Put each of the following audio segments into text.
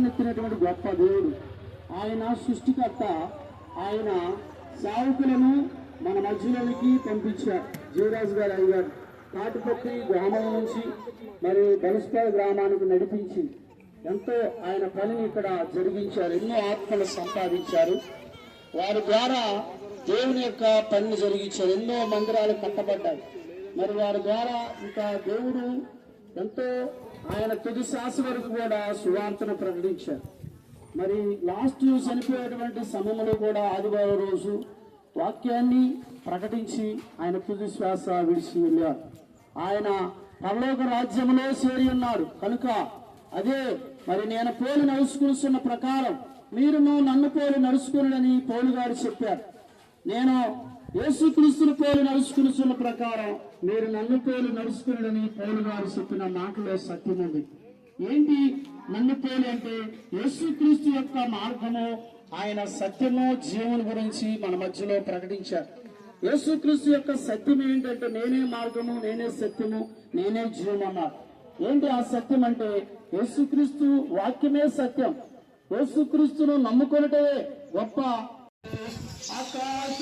లేవనెత్తినటువంటి గొప్ప దేవుడు. ఆయన సృష్టికర్త. ఆయన సేవకులను మన మధ్యలోనికి పంపించారు. జీవరాజు గారు అయ్యారు తాటిపత్రి గ్రామం నుంచి మరి బలస్పేట గ్రామానికి నడిపించి ఎంతో ఆయన పనిని ఇక్కడ జరిగించారు. ఎన్నో ఆత్మలు సంపాదించారు. వారి ద్వారా దేవుని యొక్క పనిని జరిగించారు. ఎన్నో మందిరాలు కట్టబడ్డాయి. మరి వారి ద్వారా ఇంకా దేవుడు ఎంతో ఆయన తుది శ్వాస వరకు కూడా సువార్తను ప్రకటించారు. మరి లాస్ట్ చనిపోయేటువంటి సమయంలో కూడా ఆదివారం రోజు వాక్యాన్ని ప్రకటించి ఆయన తుది శ్వాస విడిచి వెళ్ళారు. ఆయన పరలోక రాజ్యంలో చేరి ఉన్నాడు కనుక అదే మరి నేను పోలి నడుచుకున్న ప్రకారం మీరును నన్ను పోలి నడుచుకుని పౌలు గారు చెప్పారు. నేను యేసుక్రీస్తుని పోలి నడుచుకున్న ప్రకారం మీరు నన్ను పోలి నడుచుకుని పౌలు గారు చెప్పిన మాటలో సత్యం ఉంది. ఏంటి నన్ను పోలి అంటే యేసుక్రీస్తు యొక్క మార్గము, ఆయన సత్యము, జీవన గురించి మన మధ్యలో ప్రకటించారు. యేసుక్రీస్తు యొక్క సత్యం ఏంటంటే నేనే మార్గము, నేనే సత్యము, నేనే జీవం అన్నారు. ఏంటి ఆ సత్యం అంటే యేసుక్రీస్తు వాక్యమే సత్యం. యేసుక్రీస్తును నమ్ముకొనటే గొప్ప. ఆకాశ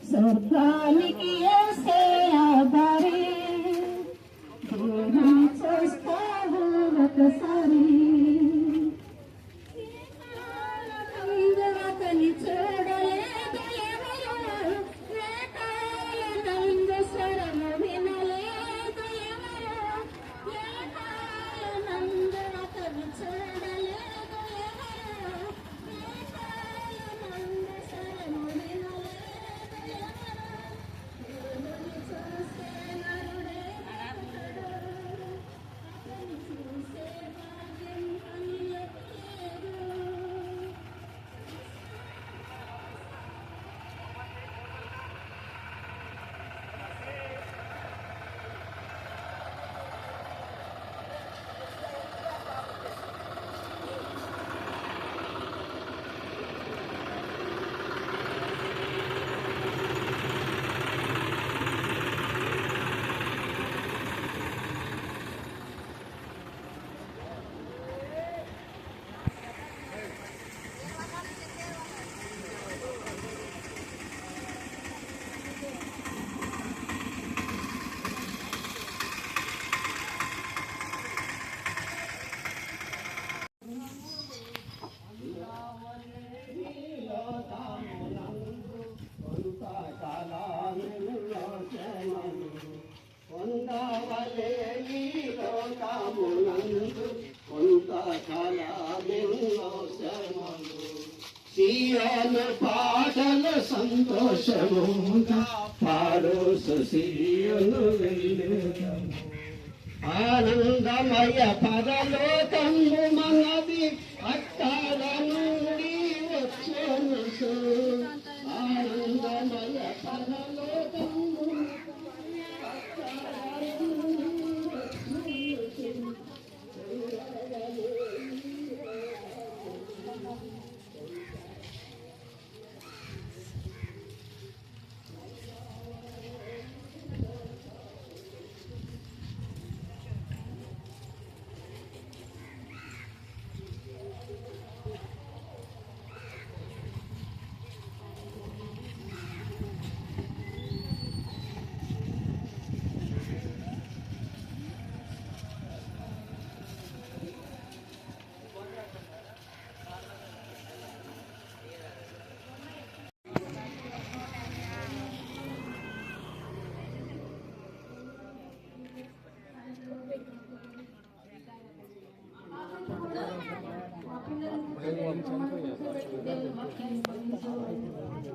స్వర్గానికి యేసే ఆధారి చూస్తావు ఒకసారి అతని చూడలేదు ఎవరు నంద స్వరము వినలేదు ఎవరు నంద అతని చూడలేదు ఎవరు నంద స్వరము వినలేదు ఎవరు సియోను పాటలు సంతోషముగా పాడు సియోను వెళ్ళుదాము. ఆనందమయ పరలోకము మనది అక్కడ నుండి వచ్చును. ఆనందమయ పరలోకము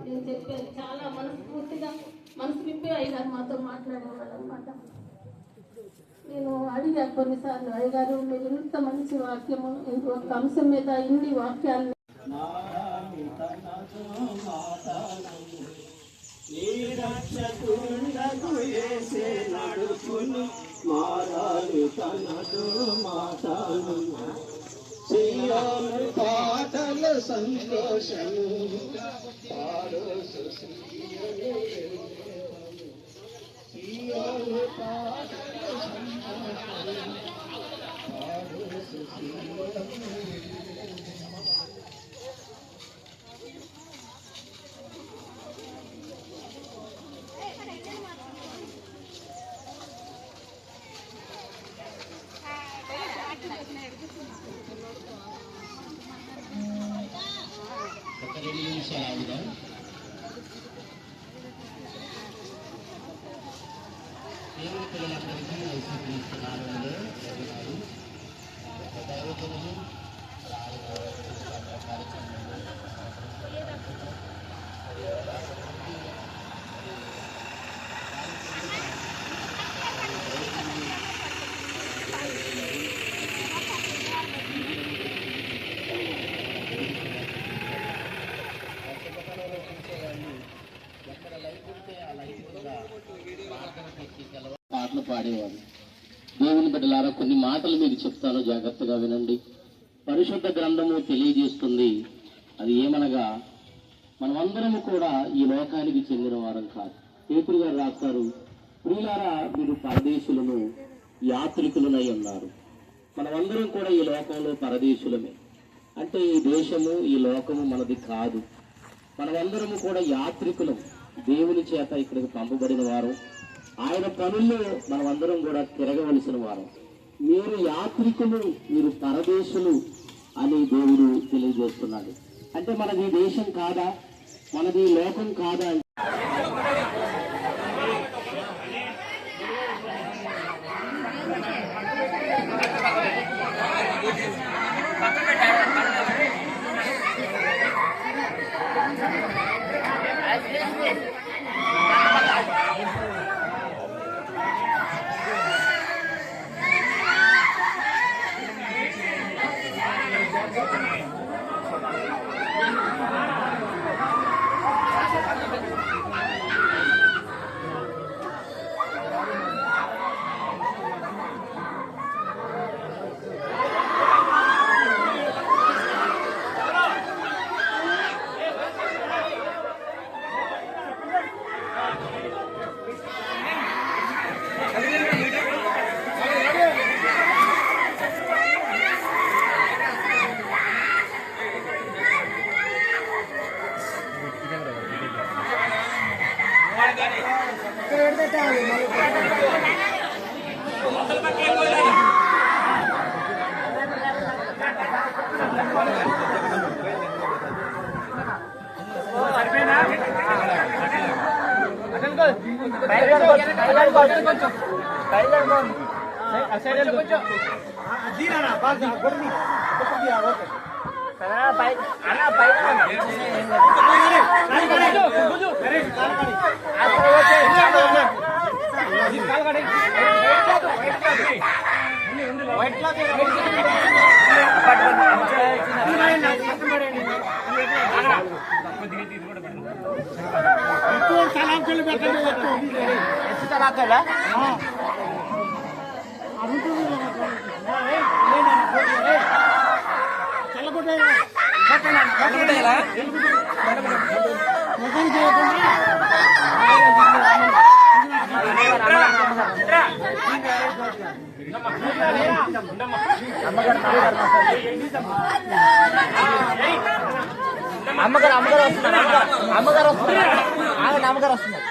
నేను చెప్పాను చాలా మనస్ఫూర్తిగా మనసు విప్పి అయ్యగారు మాతో మాట్లాడేవాళ్ళు అనమాట. నేను అడిగాను కొన్నిసార్లు, అయ్యగారు మీరు ఇంత మంచి వాక్యము ఒక అంశం మీద ఇన్ని వాక్యాలు సియోను పాటలు సంతోషము పాడు సియోను పాటలు సంతోషము పాడు దేవుని పిల్లలందరికీ పాటలు పాడేవాడు. దేవుని బిడ్డలారా, కొన్ని మాటలు మీకు చెప్తాను, జాగ్రత్తగా వినండి. పరిశుద్ధ గ్రంథము తెలియజేస్తుంది. అది ఏమనగా, మనమందరము కూడా ఈ లోకానికి చెందిన వారం కాదు. పేతురు గారు రాస్తారు, ప్రియులారా మీరు పరదేశులను యాత్రికులనై ఉన్నారు. మనమందరం కూడా ఈ లోకంలో పరదేశులమే. అంటే ఈ దేశము ఈ లోకము మనది కాదు. మనమందరము కూడా యాత్రికులం, దేవుని చేత ఇక్కడికి పంపబడిన వారు, ఆయన పనుల్లో మనమందరం కూడా తిరగవలసిన వారు. మీరు యాత్రికులు, మీరు పరదేశులు అని దేవుడు తెలియజేస్తున్నాడు. అంటే మనది దేశం కాదా, మనది లోకం కాదా? అమ్మగారు వస్తున్నారు. అమ్మగారు వస్తున్నారు.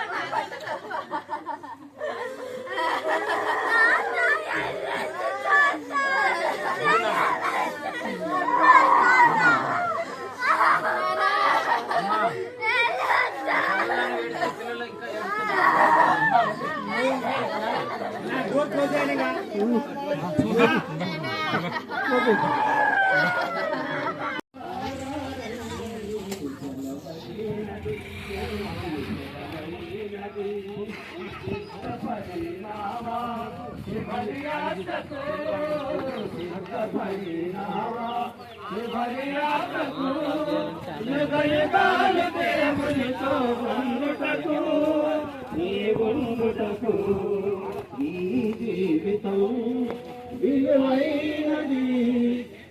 జీవితం విలువైనది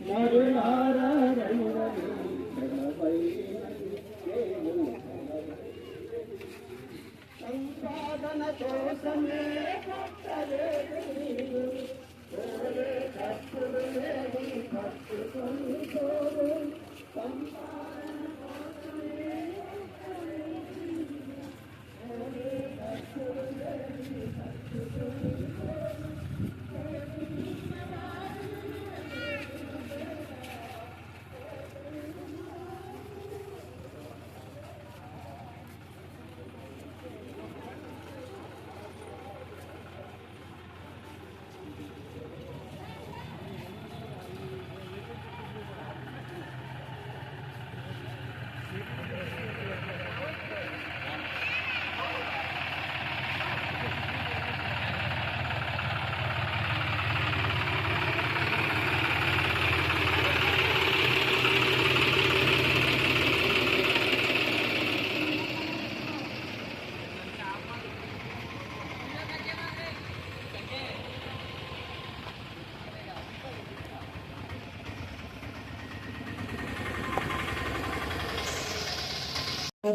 మరులారా సంపాదన కోసమే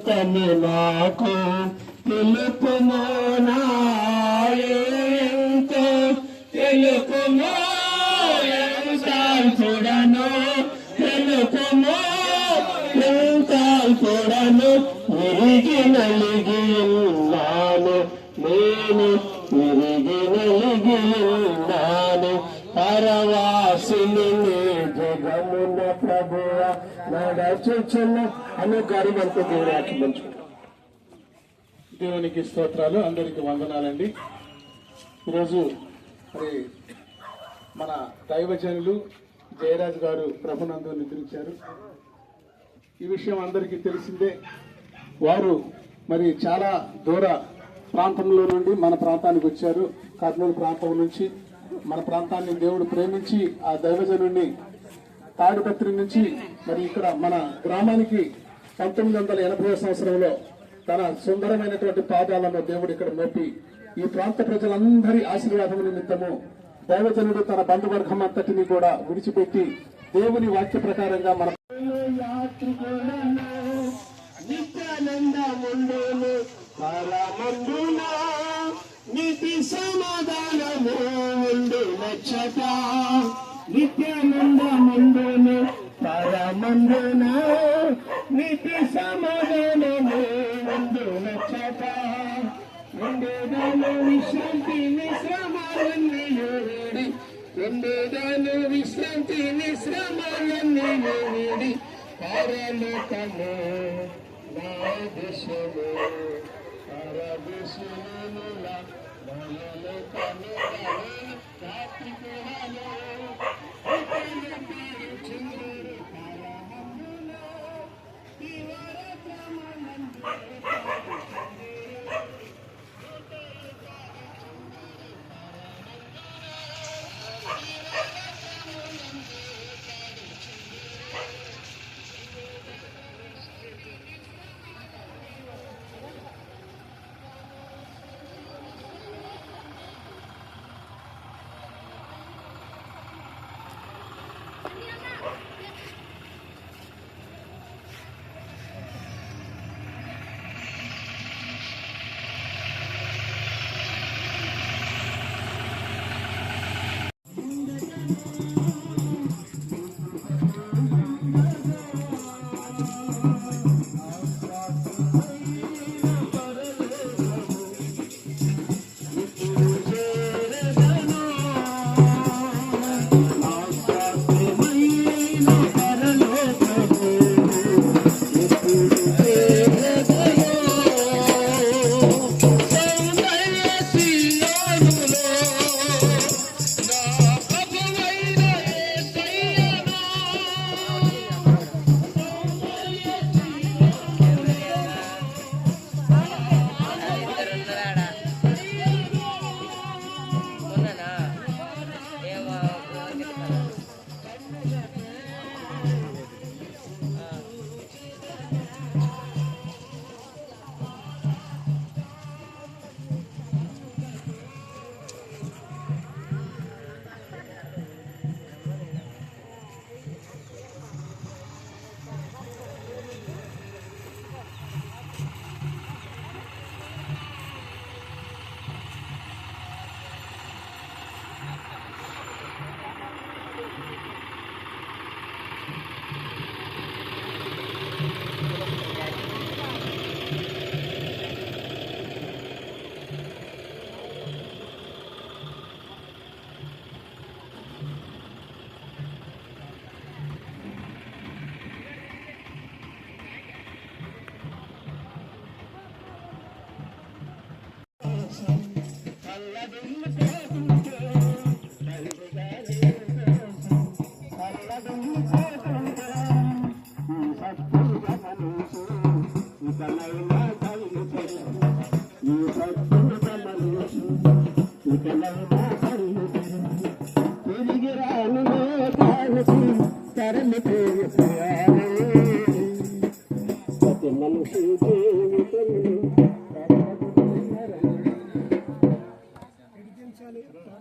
తను నాకు తెలుపుమో నాయంతో తెలుపుమో చూడను తెలుపుమో చూడను విరిగి నలిగి ఉన్నాను నేను విరిగి నలిగి ఉన్నాను పరవాసిని జగమున ప్రభువ నడచుచున్న అనే గారి మనకు దేవుడు ఆశీర్వదించుకుంటాం. దేవునికి స్తోత్రాలు, అందరికి వందనాలండి. ఈరోజు మరి మన దైవజనులు జయరాజు గారు ప్రభునందు నిద్రించారు. ఈ విషయం అందరికీ తెలిసిందే. వారు మరి చాలా దూర ప్రాంతంలో నుండి మన ప్రాంతానికి వచ్చారు. కర్నూలు ప్రాంతం నుంచి మన ప్రాంతాన్ని దేవుడు ప్రేమించి ఆ దైవజనుడిని తాడిపత్రి నుంచి మరి ఇక్కడ మన గ్రామానికి 1980వ సంవత్సరంలో తన సుందరమైనటువంటి పాదాలను దేవుడు ఇక్కడ మోపి ఈ ప్రాంత ప్రజలందరి ఆశీర్వాదం నిమిత్తము దైవజనుడు తన బంధువర్గం అంతటిని కూడా విడిచిపెట్టి దేవుని వాక్య ప్రకారంగా మన నిత్య సమాధానము ఉండు నచ్చట నిత్యానందముందును పరమందున నిత్య సమాధానము ఉండు నచ్చట ఉండేదాను విశ్రాంతి విశ్రమాలన్నీ వీడి ఉండేదాను విశ్రాంతి విశ్రమాలన్నీ వీడి పరలోకము నా దిశము పరదిశముల పరలోకము రాత్రి కూడా చంద్రుడు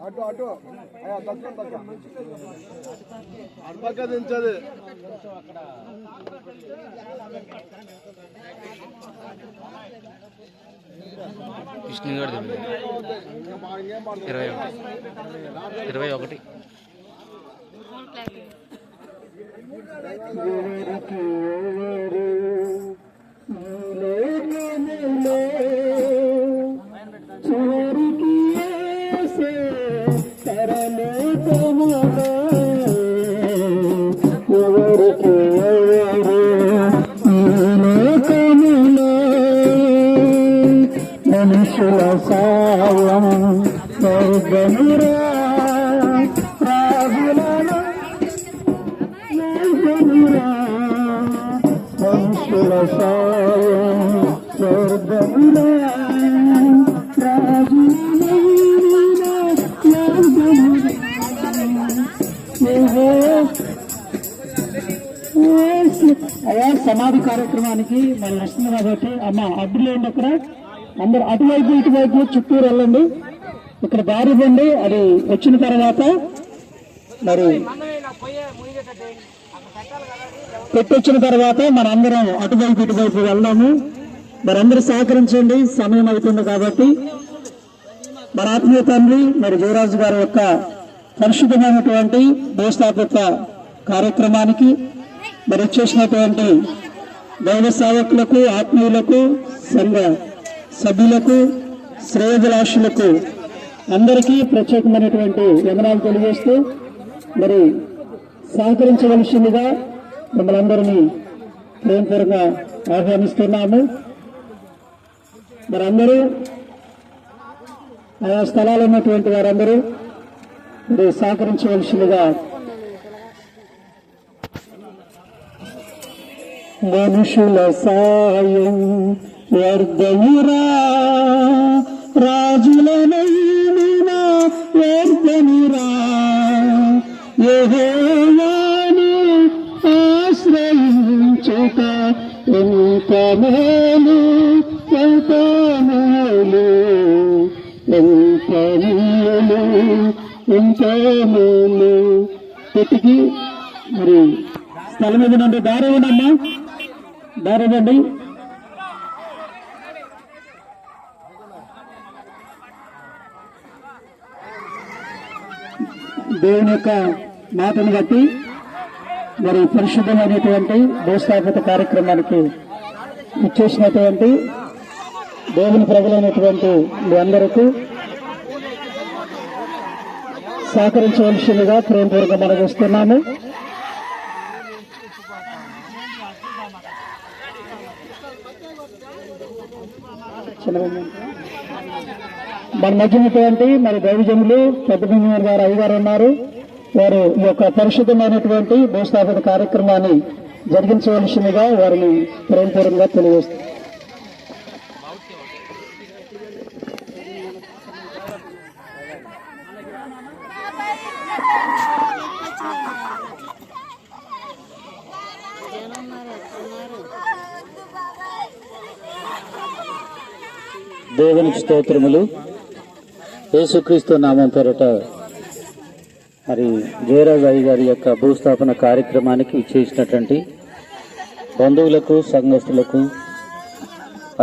అటు అటు అటుపక్క దించదు. కృష్ణగఢ్ 21 మనుషుల సాయం స్వర్గమురా రాజులలో మనుషుల సాయం స్వర్గమురా అయ్యా సమాధి కార్యక్రమానికి మనం వస్తుంది కాబట్టి అమ్మ అడ్డులేండి అక్కడ అందరు అటువైపు ఇటువైపు చుట్టూరు వెళ్ళండి. ఇక్కడ దారి ఇవ్వండి. అది వచ్చిన తర్వాత మరి పెట్టొచ్చిన తర్వాత మనందరం అటువైపు ఇటువైపు వెళ్దాము. మరి అందరూ సహకరించండి, సమయం అవుతుంది కాబట్టి. మన ఆత్మీయ తండ్రి మరి జయరాజు గారి యొక్క పరిశుద్ధమైనటువంటి భూస్థాపిత కార్యక్రమానికి మరి వచ్చేసినటువంటి దైవ సేవకులకు, ఆత్మీయులకు, సంఘ సభ్యులకు, శ్రేయోభిలాషులకు అందరికీ ప్రత్యేకమైనటువంటి వందనాలు తెలియజేస్తూ మరి సహకరించవలసిందిగా మిమ్మల్ని అందరినీ ప్రేమపూర్వకంగా ఆహ్వానిస్తున్నాము. మరి అందరూ ఆయా స్థలాలు ఉన్నటువంటి వారందరూ మరి సహకరించవలసిందిగా మనుషుల సాయం వ్యర్థమురా, రాజులనైనా వ్యర్థమురా, యెహోవాను ఆశ్రయించుట ఎంత మేలు, ఎంత మేలు, ఎంత మేలు, ఎంత మేలు. పెట్టికి మరి స్థలం మీద నుండి దారి ఇవ్వండి, దారి ఇవ్వండి. దేవుని యొక్క మాటను బట్టి మరి పరిశుద్ధమైనటువంటి భూస్థాపిత కార్యక్రమానికి ఇచ్చేసినటువంటి దేవుని ప్రజలైనటువంటి మీ అందరికీ సహకరించవలసిందిగా ప్రేమపూర్వకంగా మనవిస్తున్నాము. మన మధ్యనటువంటి మరి దైవజనులు పెద్దభూమి గారు అయ్యగారు ఉన్నారు. వారు ఈ యొక్క పరిశుద్ధమైనటువంటి భూస్థాపన కార్యక్రమాన్ని జరిగించవలసిందిగా వారిని ప్రేమపూర్వకంగా తెలియజేస్తారు. దేవునికి స్తోత్రములు. యేసుక్రీస్తు నామం పేరట మరి జయరాజు అయ్య గారి యొక్క భూస్థాపన కార్యక్రమానికి ఇచ్చేసినటువంటి బంధువులకు, సంఘస్థులకు,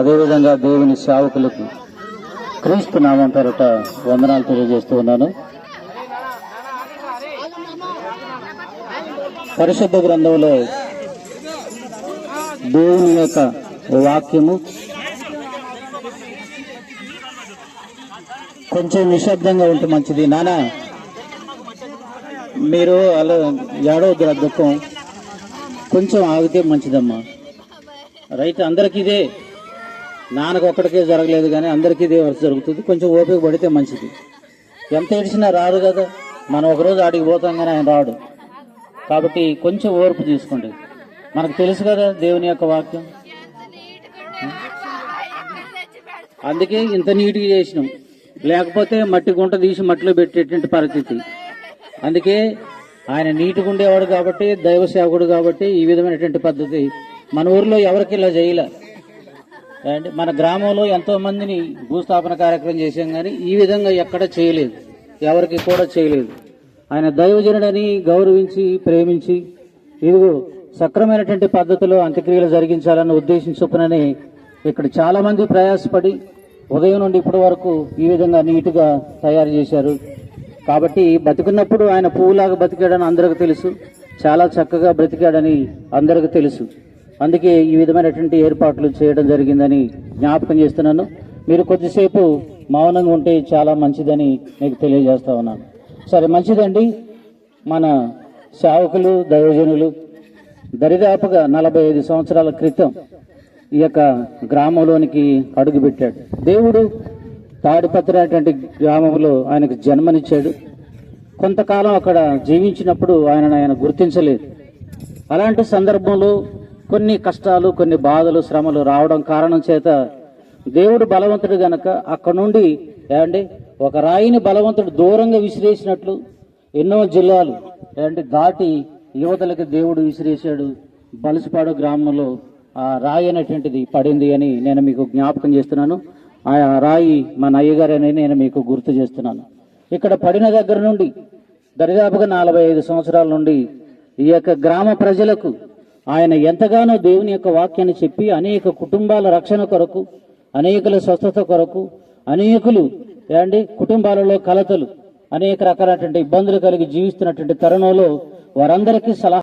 అదేవిధంగా దేవుని సేవకులకు క్రీస్తు నామం పేరట వందనాలు తెలియజేస్తూ ఉన్నాను. పరిశుద్ధ గ్రంథంలో దేవుని యొక్క వాక్యము కొంచెం నిశ్శబ్దంగా ఉంటే మంచిది. నానా మీరు అలా ఏడవద్దు, దుఃఖం కొంచెం ఆగితే మంచిదమ్మా. రైట్, అందరికి ఇదే, నాన్నకు ఒక్కడికే జరగలేదు కానీ అందరికీ ఇదే వరుస జరుగుతుంది. కొంచెం ఓపిక పడితే మంచిది. ఎంత ఏడిచినా రాదు కదా, మనం ఒకరోజు ఆడికి పోతాం కానీ ఆయన రాడు. కాబట్టి కొంచెం ఓర్పు తీసుకోండి. మనకు తెలుసు కదా దేవుని యొక్క వాక్యం, అందుకే ఇంత నీట్గా చేసినాం. లేకపోతే మట్టి గుంట తీసి మట్టిలో పెట్టేటువంటి పరిస్థితి. అందుకే ఆయన నీటిగా ఉండేవాడు కాబట్టి, దైవ సేవకుడు కాబట్టి ఈ విధమైనటువంటి పద్ధతి మన ఊరిలో ఎవరికి ఇలా చేయలే. అండ్ మన గ్రామంలో ఎంతో మందిని భూస్థాపన కార్యక్రమం చేశాం కానీ ఈ విధంగా ఎక్కడ చేయలేదు, ఎవరికి కూడా చేయలేదు. ఆయన దైవజనుడని గౌరవించి ప్రేమించి ఇదిగో సక్రమైనటువంటి పద్ధతిలో అంత్యక్రియలు జరిగించాలన్న ఉద్దేశం చొప్పునని ఇక్కడ చాలా మంది ప్రయాసపడి ఉదయం నుండి ఇప్పటి వరకు ఈ విధంగా నీట్గా తయారు చేశారు. కాబట్టి బతికున్నప్పుడు ఆయన పువ్వులాగా బతికాడని అందరికీ తెలుసు, చాలా చక్కగా బ్రతికాడని అందరికీ తెలుసు. అందుకే ఈ విధమైనటువంటి ఏర్పాట్లు చేయడం జరిగిందని జ్ఞాపకం చేస్తున్నాను. మీరు కొద్దిసేపు మౌనంగా ఉంటే చాలా మంచిదని మీకు తెలియజేస్తా ఉన్నాను. సరే, మంచిదండి. మన సేవకులు, దైవజనులు దరిదాపుగా 45 సంవత్సరాల క్రితం ఈ యొక్క గ్రామంలోనికి అడుగుపెట్టాడు. దేవుడు తాడిపత్రి అనేటువంటి గ్రామంలో ఆయనకు జన్మనిచ్చాడు. కొంతకాలం అక్కడ జీవించినప్పుడు ఆయన గుర్తించలేదు. అలాంటి సందర్భంలో కొన్ని కష్టాలు, కొన్ని బాధలు, శ్రమలు రావడం కారణం చేత దేవుడు బలవంతుడు గనక అక్కడ నుండి ఒక రాయిని బలవంతుడు దూరంగా విసిరేసినట్లు ఎన్నో జిల్లాలు దాటి యువతలకు దేవుడు విసిరేశాడు. బలసిపాడు గ్రామంలో ఆ రాయి అనేటువంటిది పడింది అని నేను మీకు జ్ఞాపకం చేస్తున్నాను. ఆ రాయి మన అయ్యగారని నేను మీకు గుర్తు చేస్తున్నాను. ఇక్కడ పడిన దగ్గర నుండి దరిదాపుగా 45 సంవత్సరాల నుండి ఈ యొక్క గ్రామ ప్రజలకు ఆయన ఎంతగానో దేవుని యొక్క వాక్యాన్ని చెప్పి అనేక కుటుంబాల రక్షణ కొరకు, అనేకుల స్వస్థత కొరకు, అనేకులు కుటుంబాలలో కలతలు, అనేక రకాలైనటువంటి ఇబ్బందులు కలిగి జీవిస్తున్నటువంటి తరుణంలో వారందరికీ సలహా